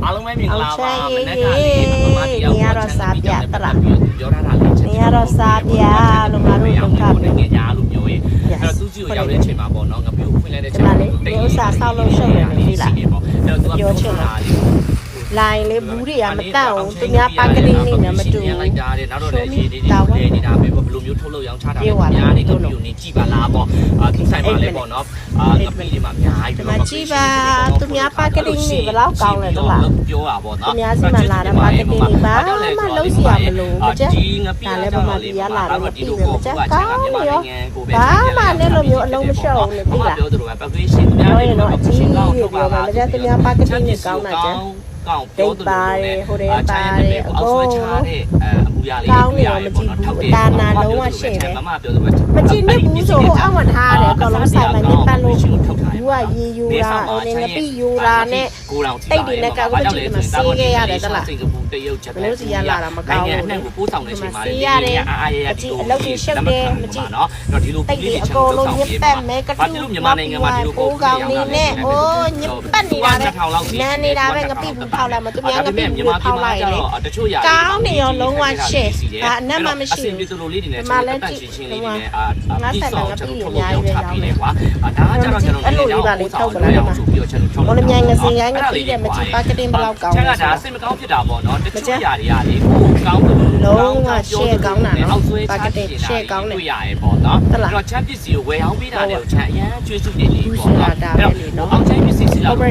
အားလုံးပဲမြင်လာပါမနက်ကလေးမမတရားကိုချမ်းသာပြတလားပြောထားတာလေးချက်နေရတော့စားပြလို့ငါတို့ဒုက္ခတွေငညာလို့မျိုးရေးအဲ့တော့သူ့ကြီးကိုရောက်တဲ့အချိန်မှာပေါ့နော်ငါပြောဖွင့်လိုက်တဲ့အချိန်မှာတိတ်ဥစားဆောက်လို့ရှုပ်တယ်လေလားအဲ့တော့သူကပြောချင်တာလေးလိုင်းလေးဘူးတွေကမတတ်အောင်သူများပါကလေးနဲ့မတူလိုက်တာတဲ့နောက်တော့လည်းရေးဒီနေတာပဲဘယ်လိုမျိုးထုတ်လို့ရောင်းချတာလဲများနေတော့မျိုးနေကြည့်ပါလားပေါ့သူဆိုင်မှာလဲပေါ့နော်ငပိလေးမှာအများကြီးပြောကြည့်ပါသူများပါကလေးနဲ့ဘယ်လောက်ကောင်းလဲတော့လားပြောတာပေါ့နော်သူများစီမှာလာတဲ့ပါကလေးတွေပါမလုံးစီရမလို့မကြဒီငပိလည်းတော့လေးရလာတော့ဒီလိုကိုကချမ်းသာမြန်မာနိုင်ငံကိုပဲဘာမှလည်းလိုမျိုးအလုံးမလျှော့ဘူးလေပြီလားပြောသလိုပဲပတ်ဝေးရှင်သူများတွေတော့အချင်းကောင်းထုတ်ပါပါမကြသူများပါကလေးနဲ့ကောင်းတာကြကောင်းပြောတယ်ဟိုတယ်ပါတယ်အကုန်ချားတဲ့အမူအရာလေးတွေရပေါ့နော်ထောက်တယ်ဒါနာလုံးဝရှင်းတယ်မမပြောသလိုမကြည့်နေဘူးဆိုဟိုအောက်မှာထားရတယ်အကုန်လုံးဆိုင်မှာညစ်ပတ်လို့ထုတ်ထားတယ်ဘူးကရေယူတာအဲ့ငပိယူတာနဲ့ကိုတောင်တိတ်တွေနဲ့ကောက်ကြည့်မှာစေးခဲ့ရတယ်တလားစင်ကာပူတရုတ်ဂျပန်လို့စီရလာတာမကောင်းဘူးနိုင်ငံအနှံ့ကိုပို့ဆောင်နေချိန်မှာလေအားရဒီလိုအလုပ်တွေရှုပ်တယ်မကြည့်နော်တော့ဒီလိုပြည်လေးချမ်းတော့ဆောင်ပြပါမယ်ကတူမြန်မာနိုင်ငံမှာဒီလိုပို့ကောင်းနေနဲ့ဟိုညစ်ပတ်နေတာပဲနန်းနေတာပဲငပိဘူးထောက်လိုက်မသူများငပိဘူးထောက်လိုက်လေတချို့ຢာကောင်းနေရောလုံးဝရှယ်ဒါအနက်မှမရှိဘူးအစင်ပြသူလိုလေးတွေနဲ့ကျွန်တော်တက်ချင်းချင်းလေးတွေနဲ့ငါဆက်လာငပိအများကြီးပဲရောင်းတယ်ကွာဒါကကျတော့ကျွန်တော်အဲ့လိုလေးပါလေးထောက်ကြလားဆိုပြီးတော့ကျွန်တော်ထုတ်လိုက်တယ်ငစင်ရိုင်းငပိတဲ့မကြည့်ပါကတင်ဘလောက်ကောင်းလဲဒါအစင်မကောင်းဖြစ်တာပေါ့နော်တချို့ຢာတွေကလေကိုကောင်းတယ်လုံးဝရှယ်ကောင်းတာနော်ပါကတင်ရှယ်ကောင်းတယ်တွေ့ရတယ်ပေါ့နော်အဲ့တော့ချမ်းပစ္စည်းကိုဝယ်အောင်ပေးတာလေချမ်းအရန်ကျွေးစုနေလေပေါ့နော်အဲ့တော့အောင်ချမ်းပစ္စည်းစီလာမှာ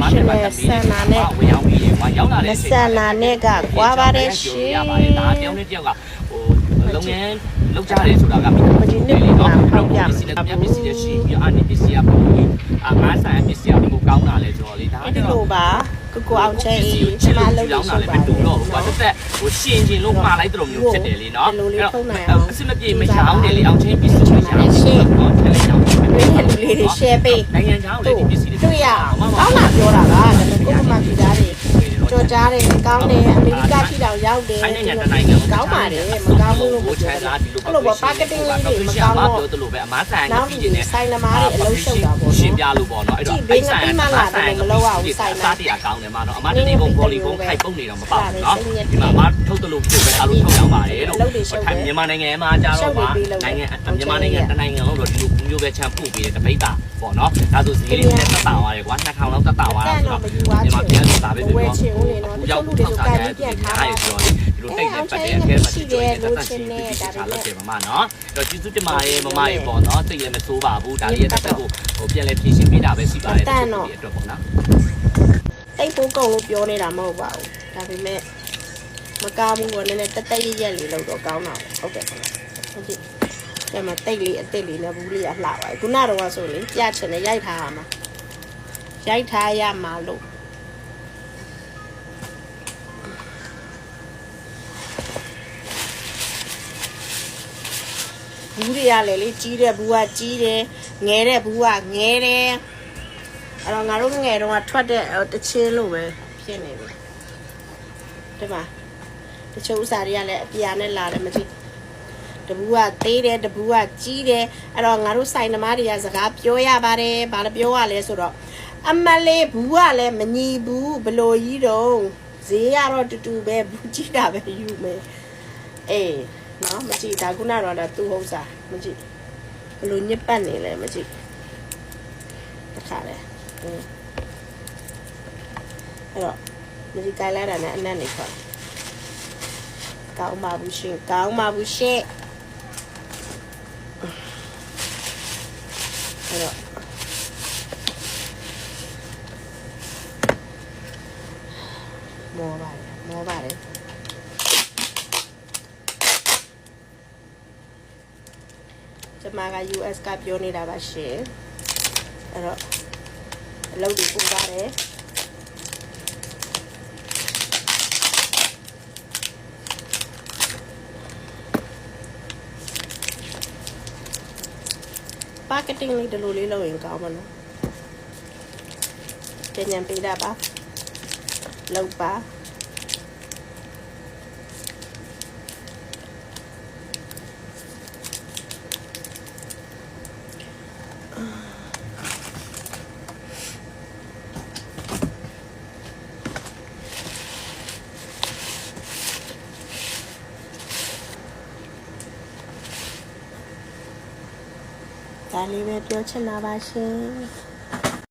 ဆန်နာနဲ့ဝယ်အောင်ပေးတယ်ကွာရောက်လာတဲ့ဆန်နာနဲ့ကကွာပါတယ်ရှင်ရပါတယ်ဒါတယောက်နဲ့တယောက်ကဟိုလုပ်ငန်းလောက်ကြတယ်ဆိုတာကမဒီနေ့လေနော်တော့ပစ္စည်းလည်းပစ္စည်းလည်းရှိပြီးအာနေပစ္စည်းကပုံပြီးငါးဆိုင်ပစ္စည်းကဘယ်လိုကောင်းတာလဲဆိုတော့လေဒါဒီလိုပါကိုအောင်ချဲချမလုံးလောင်းတာလည်းမတူတော့ဘူးကွာတစ်သက်ဟိုရှင်ချင်းလို့မှားလိုက်တဲ့လိုမျိုးဖြစ်တယ်လေနော်အဲ့တော့အစမပြေမချောင်းတယ်လေအောင်ချင်းပစ္စည်းမချောင်းရှင်းနော်ထဲလိုက်အောင်လူလေးတွေ share ပေးနိုင်ငံခြားကိုလည်းဒီပစ္စည်းတွေတွေ့ရအောင်ကောင်းတာပြောတာကဒါပေမဲ့ကိုယ်မှပြည်သားတွေကြော်ကြားတယ်ကောင်းတယ်အမေရိကထိတောင်ရောက်တယ်ကောင်းပါတယ်မကောင်းဘူးလို့ပြောတာအဲ့လိုပေါ့ marketing လေးတွေမကောင်းတော့ပြောသလိုပဲအမားဆိုင်ကပြည်နေဆိုင်သမားတွေအလုံးရှုပ်တာပေါ့ရှင်းပြလို့ပေါ့နော်အဲ့တော့အဲ့ဆိုင်ကမလာတယ်မလောက်အောင်ဆိုင်မှာစားတရားကောင်းတယ်မှာနော်အမားတနေ့ကုန်ပေါ်လီကုန်ခိုက်ပုံနေတော့မပေါ့နော်ဒီမှာအမားထုတ်တယ်လို့ဖြစ်ပဲအားလုံးထုတ်ရောက်ပါတယ်လို့ထိုင်မြန်မာနိုင်ငံမှာကြာတော့ပါနိုင်ငံမြန်မာနိုင်ငံတနိုင်ငံလုံးတော့ဒီလိုမျိုးပဲချမ်းပို့ပေးတဲ့တပိတ်တာပေါ့နော်ဒါဆိုဈေးလေးနဲ့သက်သာသွားတယ်ကွာ2000လောက်သက်သာသွားတာဆိုတော့မြန်မာပြည်ကသာပဲပြောရောက်လူတွေဆိုကလည်းပြန်ထားတယ်ဆိုတော့ဒီလိုတိတ်နေပတ်တဲ့အခဲမှာရှိတယ်လို့ချင်းနေတာဒါလည်းမမနော်တော့ကျေးဇူးတင်ပါတယ်မမရေပေါ့နော်တိတ်လည်းမဆိုးပါဘူးဒါလေးရဲ့တက်ကိုဟိုပြန်လဲဖြည့်ရှင်းပေးတာပဲရှိပါတယ်ဒီအတွက်ပေါ့နော်တိတ်ပိုးကုန်လို့ပြောနေတာမဟုတ်ပါဘူးဒါပေမဲ့မကားဘူးကလည်းတက်တက်ရက်ရက်လေးလို့တော့ကောင်းတာဟုတ်တယ်ဟုတ်ကဲ့ဒါမှတိတ်လေးအစ်စ်လေးနဲ့ဘူးလေးကလှပါတယ်ခုနကတော့ဆိုလေပြချင်တယ်ရိုက်ထားရမှာရိုက်ထားရမှာလို့ဘူးတွေကလည်းလေကြီးတဲ့ဘူးကကြီးတယ်ငယ်တဲ့ဘူးကငယ်တယ်အဲ့တော့ငါတို့ငယ်တော့ထွက်တဲ့တချင်းလို့ပဲဖြစ်နေပြီဒီမှာတချို့ဥစားတွေကလည်းအပြာနဲ့လာတယ်မကြည့်တဘူးကသေးတယ်တဘူးကကြီးတယ်အဲ့တော့ငါတို့ဆိုင်သမားတွေကစကားပြောရပါတယ်ဘာလို့ပြောရလဲဆိုတော့အမလေးဘူးကလည်းမညီဘူးဘလို့ကြီးတော့ဈေးကတော့တူတူပဲဘူးကြီးတာပဲယူမယ်အေးနော်မကြည့်ဒါခုနကတော့သူ့ဟုတ်စားမကြည့်ဘလို့ညစ်ပတ်နေလဲမကြည့်တခါလဲအဲ့တော့မကြည့်ကြိုင်လိုက်တာနဲ့အနက်နေခေါ်ကောင်းပါဘူးရှင်ကောင်းပါဘူးရှင်အဲ့တော့မောပါတယ်ကျမက US ကပြောနေတာပါရှင်အဲ့တော့အလုပ်တွေပို့ပါတယ်marketing လေးဒီလိုလေးလုပ်ရင်ကောင်းမှာနော်ကျန်ပေးတာပါလုပ်ပါ ဒါလေးပဲပြောချင်တာပါရှင်